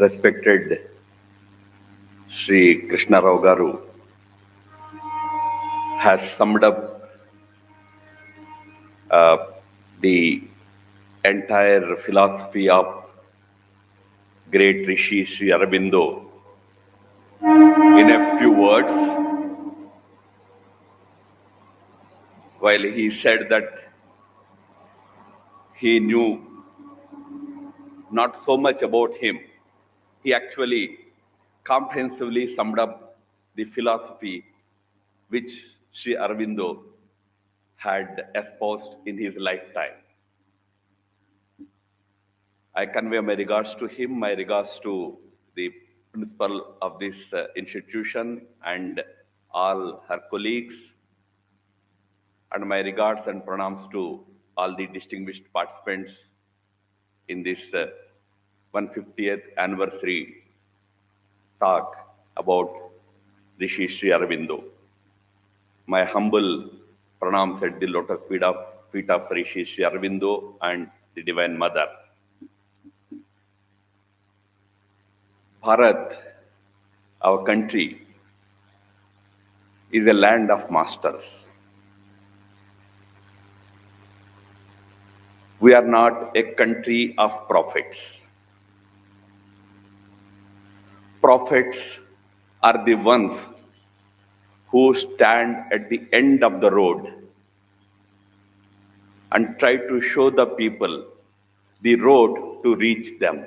Respected Shri Krishna Rao Garu has summed up the entire philosophy of great Rishi Shri Aurobindo in a few words, while he said that he knew not so much about him. He actually comprehensively summed up the philosophy which Sri Aurobindo had espoused in his lifetime. I convey my regards to him, my regards to the principal of this institution and all her colleagues, and my regards and pranams to all the distinguished participants in this 150th anniversary talk about Rishi Sri Aurobindo. My humble pranams at the lotus feet of Rishi Sri Aurobindo and the Divine Mother. Bharat, our country, is a land of masters. We are not a country of prophets. Prophets are the ones who stand at the end of the road and try to show the people the road to reach them.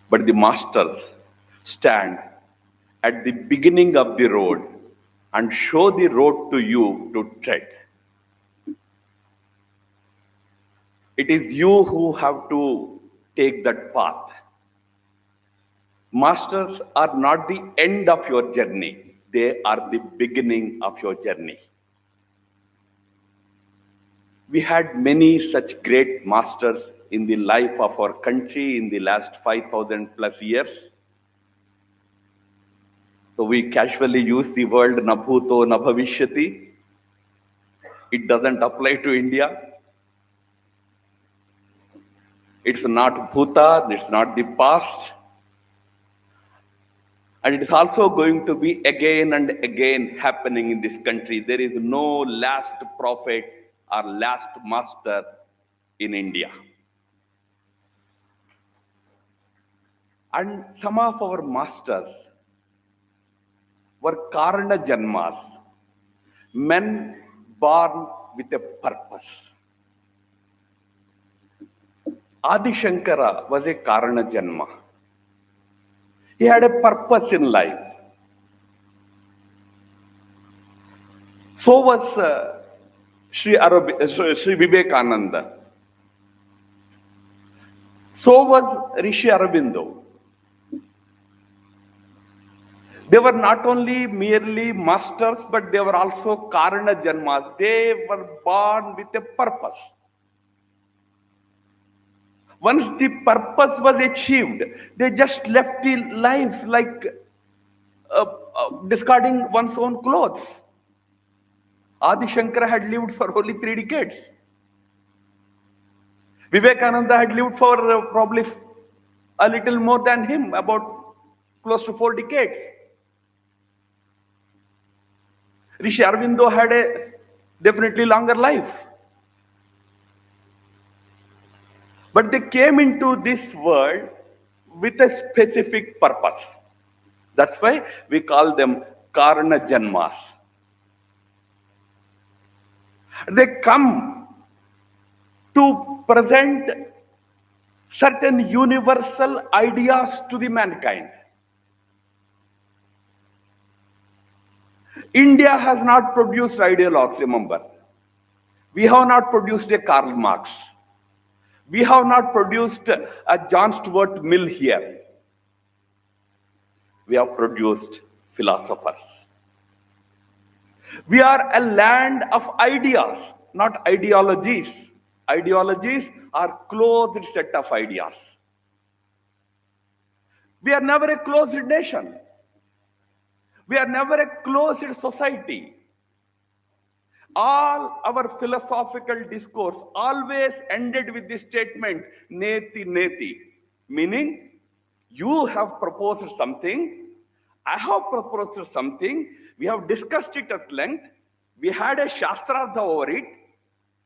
But the masters stand at the beginning of the road and show the road to you to tread. It is you who have to take that path. Masters are not the end of your journey. They are the beginning of your journey. We had many such great masters in the life of our country in the last 5,000 plus years. So we casually use the word Nabhuto Nabhavishyati. It doesn't apply to India. It's not Bhuta, it's not the past. And it is also going to be again and again happening in this country. There is no last prophet or last master in India. And some of our masters were Karana Janmas, men born with a purpose. Adi Shankara was a Karana Janma. He had a purpose in life. So was Sri Vivekananda. So was Rishi Aurobindo. They were not only merely masters, but they were also Karana Janmas. They were born with a purpose. Once the purpose was achieved, they just left the life like discarding one's own clothes. Adi Shankara had lived for only 3 decades. Vivekananda had lived for probably a little more than him, about close to 4 decades. Rishi Aurobindo had a definitely longer life. But they came into this world with a specific purpose. That's why we call them Karana Janmas. They come to present certain universal ideas to the mankind. India has not produced ideologues, remember. We have not produced a Karl Marx. We have not produced a John Stuart Mill here. We have produced philosophers. We are a land of ideas, not ideologies. Ideologies are closed set of ideas. We are never a closed nation. We are never a closed society. All our philosophical discourse always ended with the statement, Neti Neti, Meaning, you have proposed something, I have proposed something, we have discussed it at length, we had a shastrartha over it,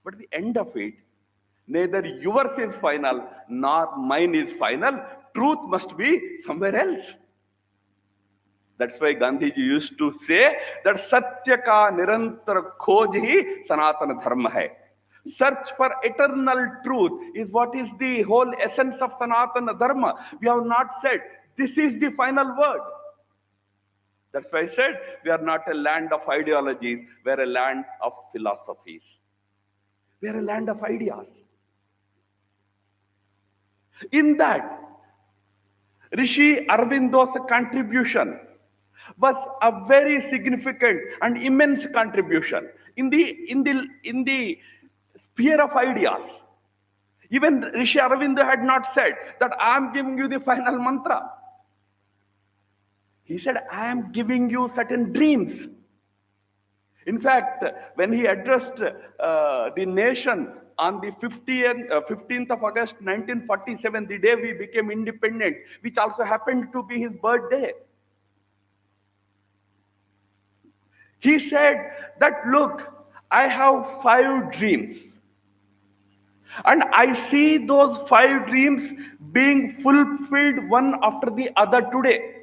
but at the end of it, neither yours is final nor mine is final. Truth must be somewhere else. That's why Gandhiji used to say that Satya ka nirantar khoj hi Sanatana Dharma hai. Search for eternal truth is what is the whole essence of Sanatana Dharma. We have not said this is the final word. That's why I said we are not a land of ideologies, we are a land of philosophies. We are a land of ideas. In that, Rishi Aurobindo's contribution was a very significant and immense contribution in the sphere of ideas. Even Rishi Aurobindo had not said that I am giving you the final mantra. He said, I am giving you certain dreams. In fact, when he addressed the nation on the 15th of August 1947, the day we became independent, which also happened to be his birthday, he said that, look, I have 5 dreams. And I see those 5 dreams being fulfilled one after the other today.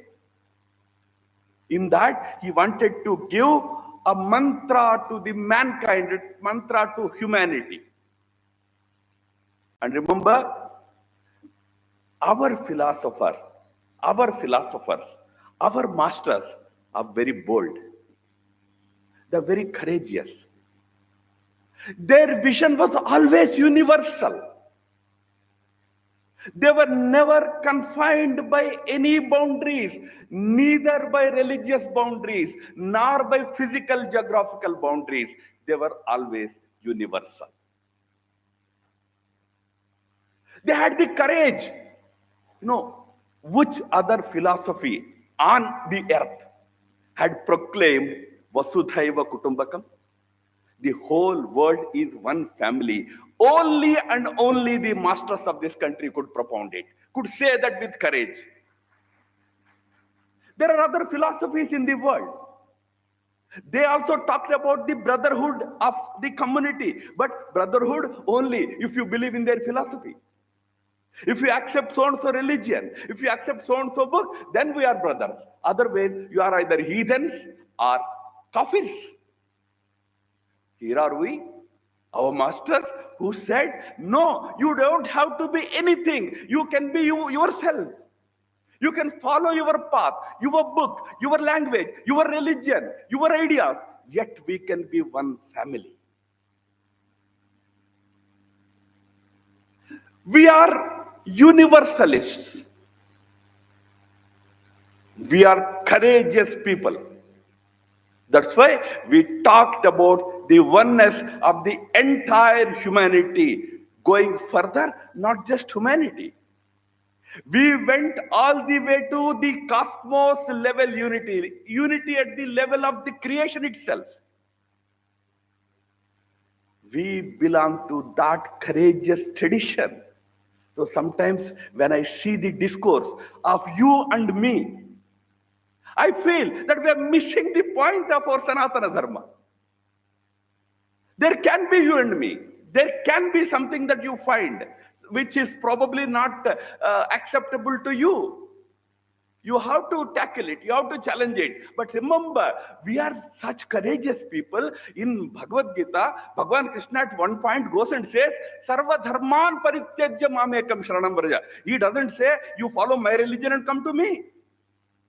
In that, he wanted to give a mantra to the mankind, a mantra to humanity. And remember, our philosophers, our masters are very bold. They're very courageous. Their vision was always universal. They were never confined by any boundaries, neither by religious boundaries, nor by physical geographical boundaries. They were always universal. They had the courage. Which other philosophy on the earth had proclaimed Vasudhaiva Kutumbakam? The whole world is one family. Only and only the masters of this country could propound it, could say that with courage. There are other philosophies in the world. They also talked about the brotherhood of the community, but brotherhood only if you believe in their philosophy. If you accept so-and-so religion, if you accept so-and-so book, then we are brothers. Otherwise, you are either heathens or kafirs. Here are we, our masters, who said, no, you don't have to be anything. You can be yourself. You can follow your path, your book, your language, your religion, your ideas. Yet we can be one family. We are universalists. We are courageous people. That's why we talked about the oneness of the entire humanity, going further, not just humanity. We went all the way to the cosmos level unity at the level of the creation itself. We belong to that courageous tradition. So sometimes when I see the discourse of you and me, I feel that we are missing the point of our Sanatana Dharma. There can be you and me. There can be something that you find which is probably not acceptable to you. You have to tackle it. You have to challenge it. But remember, we are such courageous people. In Bhagavad Gita, Bhagavan Krishna at one point goes and says, Sarva dharman parityajya mamekam sharanam vraja. He doesn't say, you follow my religion and come to me.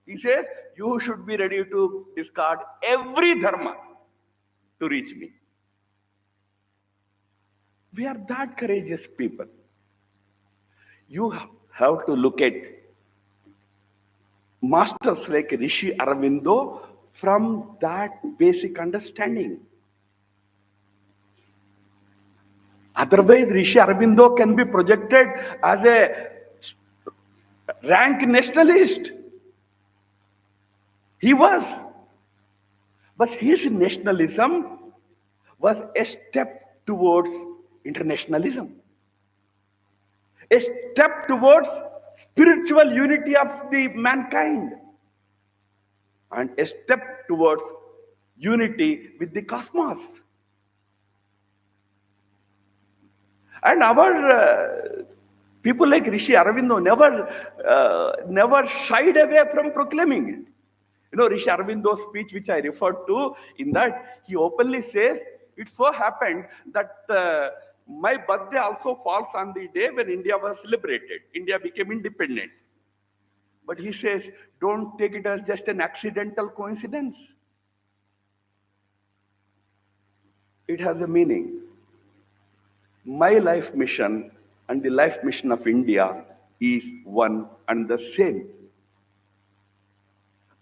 He says, you should be ready to discard every dharma to reach me. We are that courageous people. You have to look at masters like Rishi Aurobindo from that basic understanding. Otherwise, Rishi Aurobindo can be projected as a rank nationalist. He was. But his nationalism was a step towards internationalism, a step towards spiritual unity of the mankind and a step towards unity with the cosmos. And our people like Rishi Aurobindo never shied away from proclaiming it. You know, Rishi Aurobindo's speech, which I referred to, in that he openly says, it so happened that my birthday also falls on the day when India was liberated. India became independent. But he says, don't take it as just an accidental coincidence. It has a meaning. My life mission and the life mission of India is one and the same.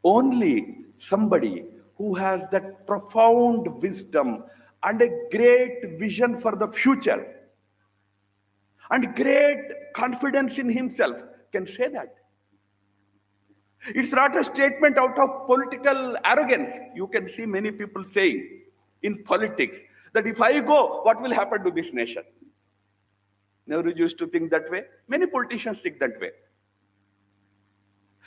Only somebody who has that profound wisdom and a great vision for the future and great confidence in himself can say that. It's not a statement out of political arrogance. You can see many people saying in politics that if I go, what will happen to this nation? Nehru used to think that way. Many politicians think that way.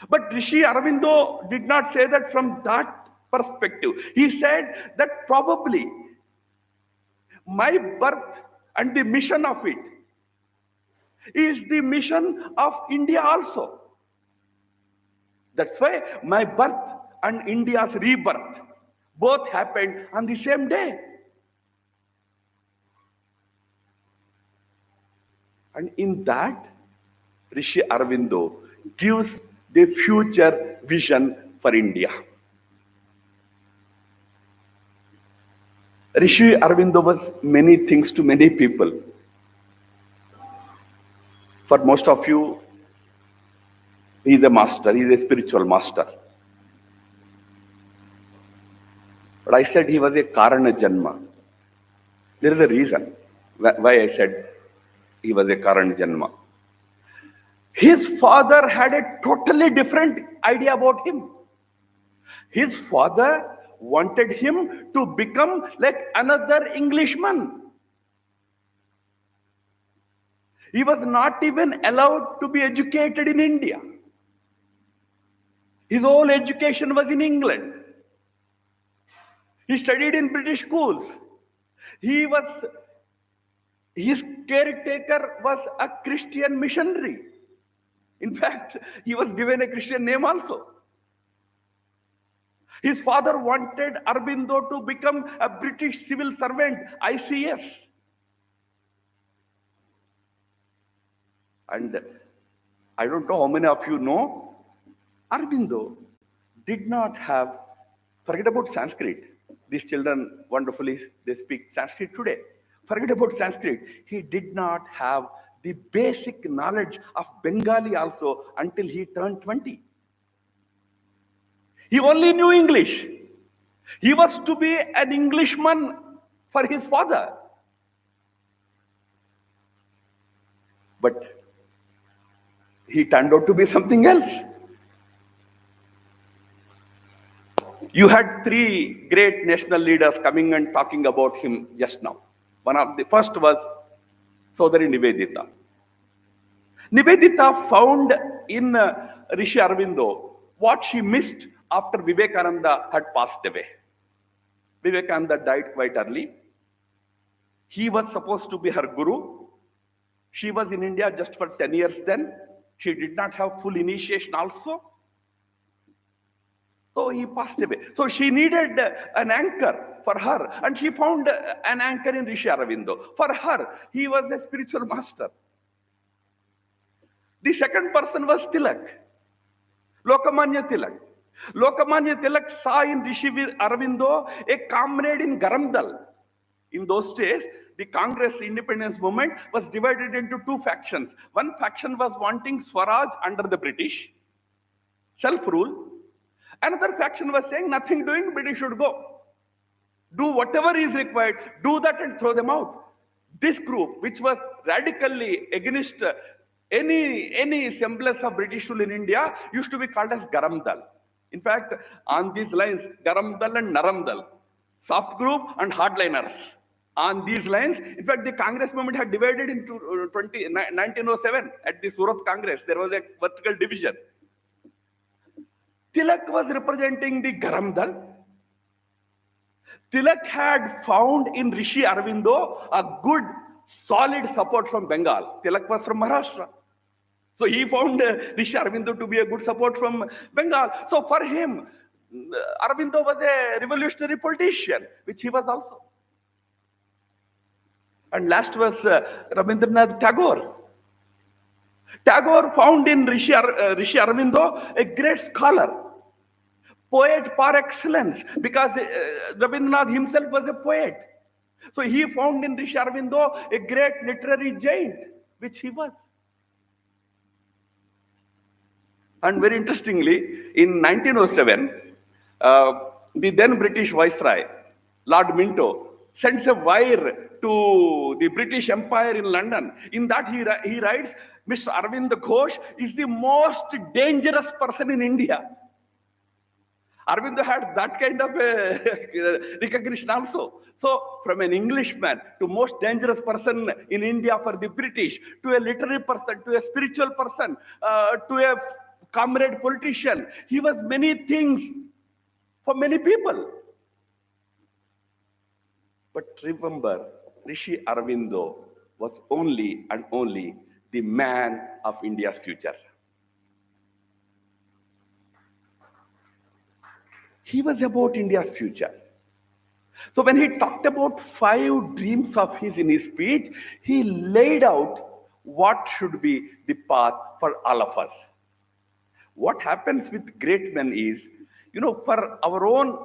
But Rishi Aurobindo did not say that from that perspective. He said that probably my birth and the mission of it is the mission of India also. That's why my birth and India's rebirth both happened on the same day. And in that, Rishi Aurobindo gives the future vision for India. Rishi Aurobindo was many things to many people. For most of you, he is a master, he is a spiritual master. But I said he was a Karana Janma. There is a reason why I said he was a Karana Janma. His father had a totally different idea about him. His father wanted him to become like another Englishman. He was not even allowed to be educated in India. His whole education was in England. He studied in British schools. His caretaker was a Christian missionary. In fact, he was given a Christian name also. His father wanted Aurobindo to become a British civil servant, ICS. And I don't know how many of you know, Aurobindo did not have, forget about Sanskrit. These children wonderfully, they speak Sanskrit today. Forget about Sanskrit. He did not have the basic knowledge of Bengali also until he turned 20. He only knew English. He was to be an Englishman for his father. But he turned out to be something else. You had three great national leaders coming and talking about him just now. One of the first was Sodari Nivedita. Nivedita found in Rishi Aurobindo what she missed after Vivekananda had passed away. Vivekananda died quite early. He was supposed to be her guru. She was in India just for 10 years then. She did not have full initiation also. So he passed away. So she needed an anchor for her. And she found an anchor in Rishi Aurobindo. For her, he was a spiritual master. The second person was Tilak. Lokmanya Tilak. Lokmanya Tilak saw in Rishi Aurobindo a comrade in Garamdal. In those days, the Congress independence movement was divided into two factions. One faction was wanting Swaraj under the British, self-rule. Another faction was saying nothing doing, British should go. Do whatever is required, do that and throw them out. This group, which was radically against any semblance of British rule in India, used to be called as Garamdal. In fact, on these lines, Garamdal and Naramdal, soft group and hardliners. On these lines, in fact, the Congress movement had divided into 1907 at the Surat Congress. There was a vertical division. Tilak was representing the Garam Dal. Tilak had found in Rishi Aurobindo a good, solid support from Bengal. Tilak was from Maharashtra. So he found Rishi Aurobindo to be a good support from Bengal. So for him, Aurobindo was a revolutionary politician, which he was also. And last was Rabindranath Tagore. Tagore found in Rishi Aurobindo a great scholar, poet par excellence, because Rabindranath himself was a poet. So he found in Rishi Aurobindo a great literary giant, which he was. And very interestingly, in 1907, the then British Viceroy, Lord Minto, sends a wire to the British Empire in London. In that he writes, Mr. Aurobindo Ghosh is the most dangerous person in India. Aurobindo had that kind of recognition also. So from an Englishman to most dangerous person in India for the British, to a literary person, to a spiritual person, to a comrade politician, he was many things for many people. But remember, Rishi Aurobindo was only and only the man of India's future. He was about India's future. So when he talked about 5 dreams of his in his speech, he laid out what should be the path for all of us. What happens with great men is, for our own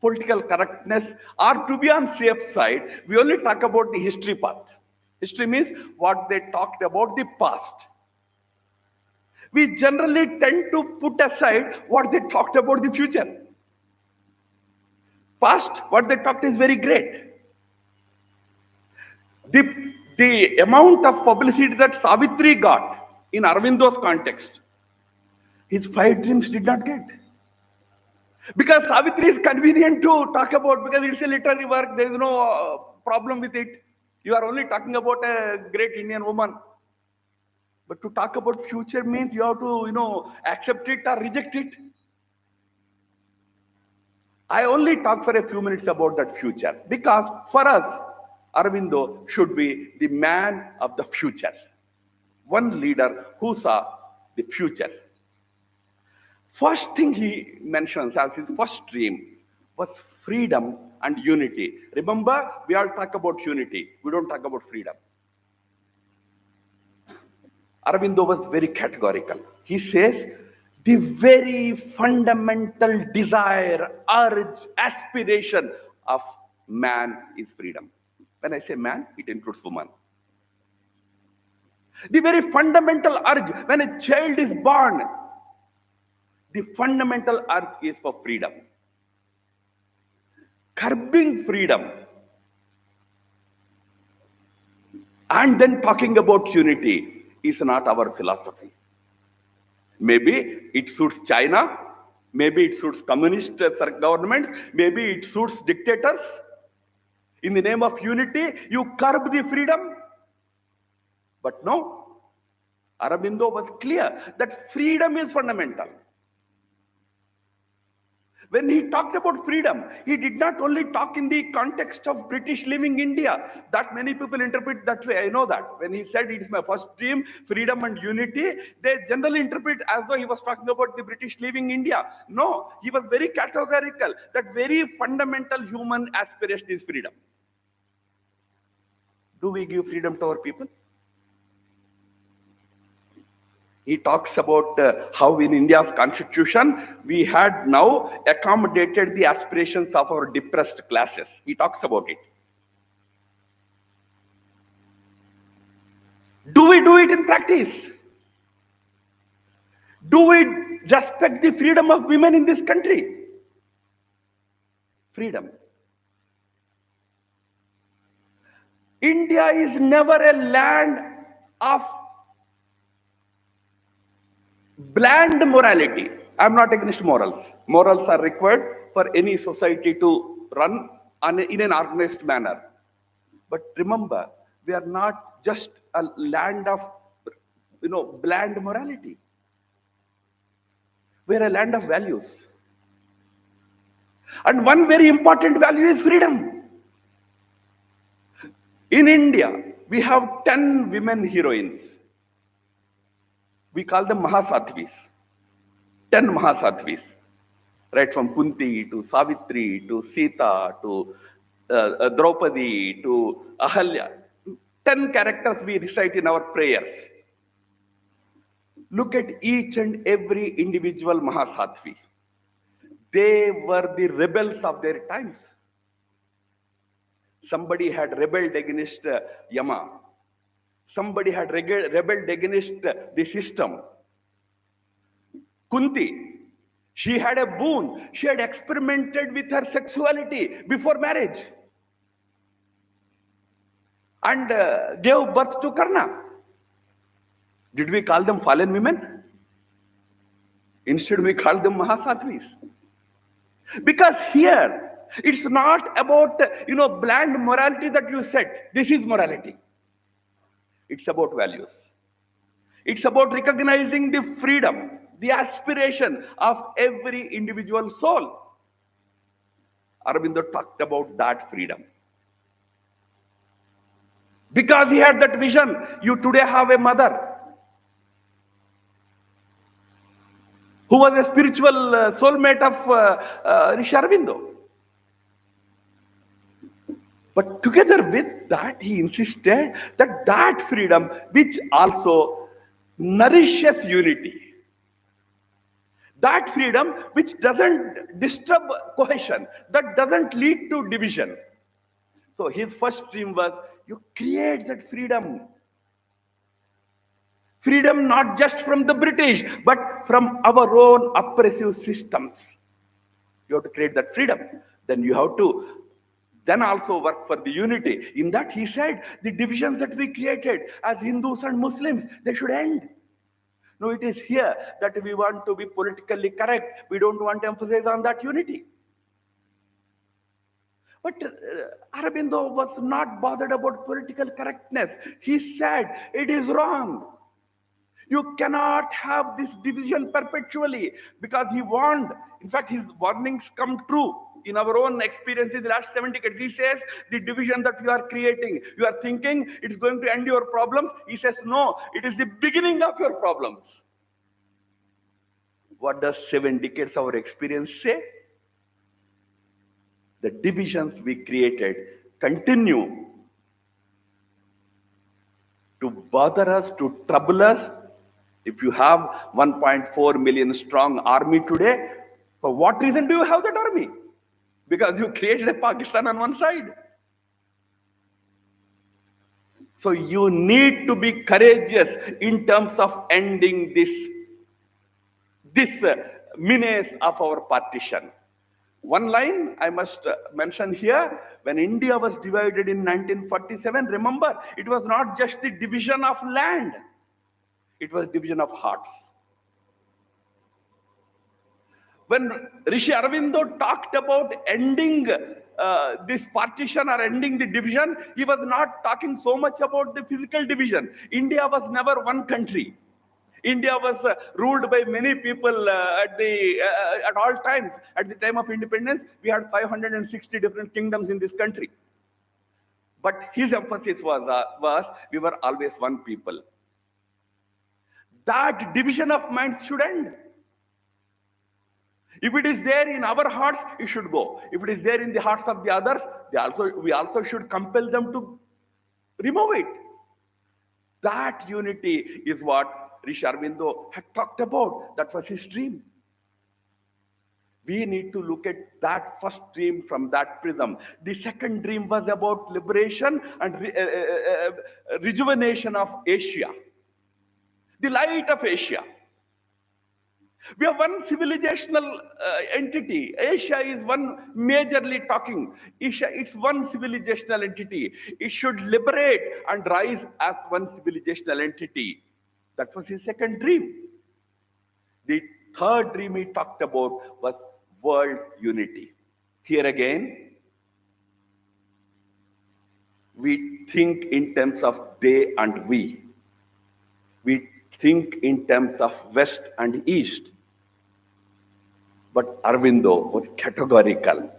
political correctness, or to be on safe side, we only talk about the history part. History means what they talked about the past. We generally tend to put aside what they talked about the future. Past, what they talked is very great. The amount of publicity that Savitri got in Aurobindo's context, his 5 dreams did not get. Because Savitri is convenient to talk about, because it's a literary work, there is no problem with it. You are only talking about a great Indian woman. But to talk about future means you have to, accept it or reject it. I only talk for a few minutes about that future, because for us, Aurobindo should be the man of the future. One leader who saw the future. First thing he mentions as his first dream was freedom and unity. Remember, we all talk about unity. We don't talk about freedom. Aurobindo was very categorical. He says, the very fundamental desire, urge, aspiration of man is freedom. When I say man, it includes woman. The very fundamental urge, when a child is born, the fundamental urge is for freedom. Curbing freedom and then talking about unity is not our philosophy. Maybe it suits China, maybe it suits communist governments, maybe it suits dictators. In the name of unity, you curb the freedom. But no, Aurobindo was clear that freedom is fundamental. When he talked about freedom, he did not only talk in the context of British leaving India. That many people interpret that way. I know that. When he said it is my first dream, freedom and unity, they generally interpret as though he was talking about the British leaving India. No, he was very categorical. That very fundamental human aspiration is freedom. Do we give freedom to our people? He talks about how in India's constitution, we had now accommodated the aspirations of our depressed classes. He talks about it. Do we do it in practice? Do we respect the freedom of women in this country? Freedom. India is never a land of bland morality. I'm not against morals. Morals are required for any society to run in an organized manner. But remember, we are not just a land of, bland morality. We are a land of values. And one very important value is freedom. In India, we have 10 women heroines. We call them Mahasatvis. 10 Mahasatvis. Right from Kunti to Savitri to Sita to Draupadi to Ahalya. 10 characters we recite in our prayers. Look at each and every individual Mahasatvi. They were the rebels of their times. Somebody had rebelled against Yama. Somebody had rebelled against the system. Kunti, she had a boon. She had experimented with her sexuality before marriage and gave birth to Karna. Did we call them fallen women? Instead, we call them Mahasatvis. Because here, it's not about, bland morality that you said. This is morality. It's about values. It's about recognizing the freedom, the aspiration of every individual soul. Aurobindo talked about that freedom. Because he had that vision, you today have a mother who was a spiritual soulmate of Shri Aurobindo. But together with that, he insisted that that freedom, which also nourishes unity, that freedom which doesn't disturb cohesion, that doesn't lead to division. So his first dream was, you create that freedom. Freedom not just from the British, but from our own oppressive systems. You have to create that freedom. Then you have to also work for the unity. In that he said, the divisions that we created as Hindus and Muslims, they should end. No, it is here that we want to be politically correct. We don't want to emphasize on that unity. But Aurobindo was not bothered about political correctness. He said, it is wrong. You cannot have this division perpetually, because he warned. In fact, his warnings come true in our own experience in the last 7 decades. He says, the division that you are creating, you are thinking it's going to end your problems. He says, no, it is the beginning of your problems. What does 7 decades of our experience say? The divisions we created continue to bother us, to trouble us. If you have 1.4 million strong army today, for what reason do you have that army? Because you created a Pakistan on one side. So you need to be courageous in terms of ending this menace of our partition. One line I must mention here, when India was divided in 1947, remember, it was not just the division of land, it was division of hearts. When Rishi Aurobindo talked about ending this partition or ending the division, he was not talking so much about the physical division. India was never one country. India was ruled by many people at all times. At the time of independence, we had 560 different kingdoms in this country. But his emphasis was we were always one people. That division of minds should end. If it is there in our hearts, it should go. If it is there in the hearts of the others, we also should compel them to remove it. That unity is what Rishi Aurobindo had talked about. That was his dream. We need to look at that first dream from that prism. The second dream was about liberation and rejuvenation of Asia, the light of Asia. We are one civilizational entity. Asia is one majorly talking. Asia, it's one civilizational entity. It should liberate and rise as one civilizational entity. That was his second dream. The third dream he talked about was world unity. Here again, We think in terms of they and we. We think in terms of West and East. But Aurobindo was categorical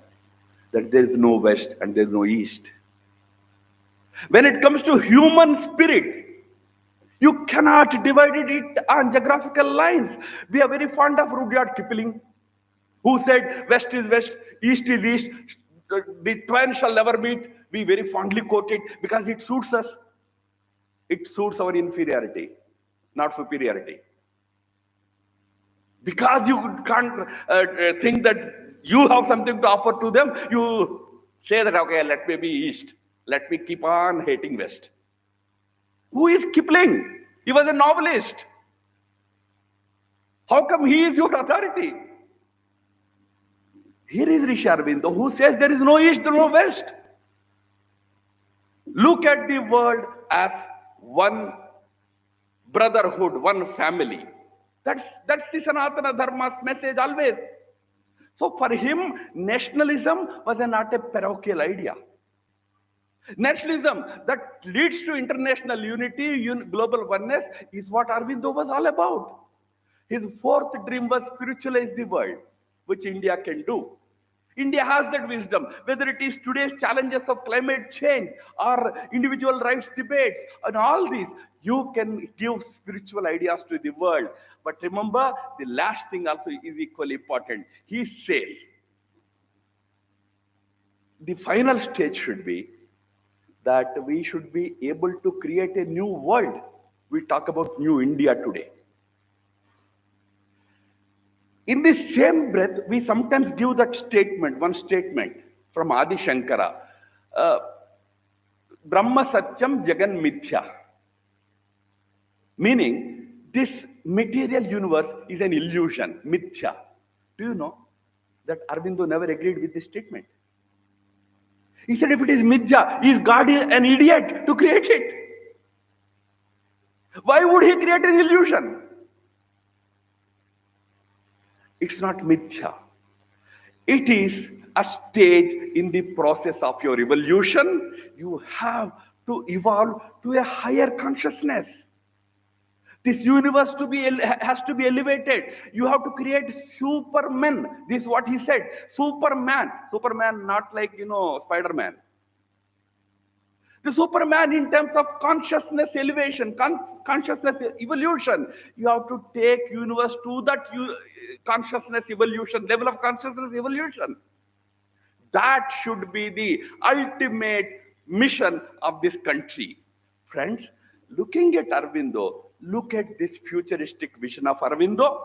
that there is no West and there is no East. When it comes to human spirit, you cannot divide it on geographical lines. We are very fond of Rudyard Kipling, who said, West is West, East is East, the twain shall never meet. We very fondly quote it because it suits us. It suits our inferiority, not superiority. Because you can't think that you have something to offer to them, you say that, okay, let me be East. Let me keep on hating West. Who is Kipling? He was a novelist. How come he is your authority? Here is Shri Aurobindo, who says there is no East, there is no West. Look at the world as one brotherhood, one family. That's the Sanatana Dharma's message always. So for him, nationalism was not a parochial idea. Nationalism that leads to international unity, global oneness is what Aurobindo was all about. His fourth dream was spiritualize the world, which India can do. India has that wisdom, whether it is today's challenges of climate change or individual rights debates and all these, you can give spiritual ideas to the world. But remember, the last thing also is equally important. He says, the final stage should be that we should be able to create a new world. We talk about new India today. In this same breath, we sometimes give that statement, one statement from Adi Shankara, Brahma Satyam Jagan Mithya. Meaning, this material universe is an illusion, Mithya. Do you know that Aurobindo never agreed with this statement? He said, if it is Mithya, is God an idiot to create it? Why would he create an illusion? It's not Mithya. It is a stage in the process of your evolution. You have to evolve to a higher consciousness. This universe has to be elevated. You have to create supermen. This is what he said. Superman. Superman, not like, Spider-Man. The Superman in terms of consciousness elevation, consciousness evolution. You have to take universe to that consciousness evolution, level of consciousness evolution. That should be the ultimate mission of this country. Friends, looking at Aurobindo, look at this futuristic vision of Aurobindo.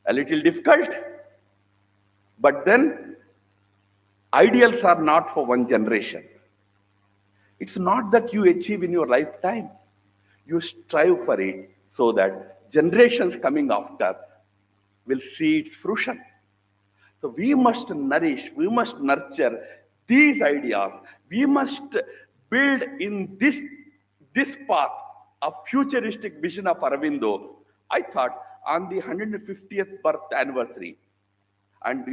A little difficult, but then ideals are not for one generation. It's not that you achieve in your lifetime. You strive for it so that generations coming after will see its fruition. So we must nourish, we must nurture these ideas. We must build in this path of futuristic vision of Aurobindo. I thought on the 150th birth anniversary, and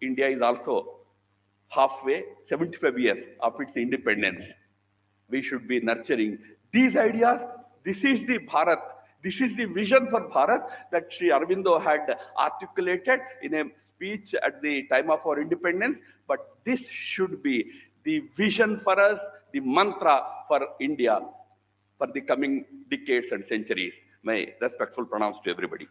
India is also halfway, 75 years of its independence. We should be nurturing these ideas. This is the Bharat. This is the vision for Bharat that Shri Aurobindo had articulated in a speech at the time of our independence. But this should be the vision for us, the mantra for India for the coming decades and centuries. My respectful pronouns to everybody.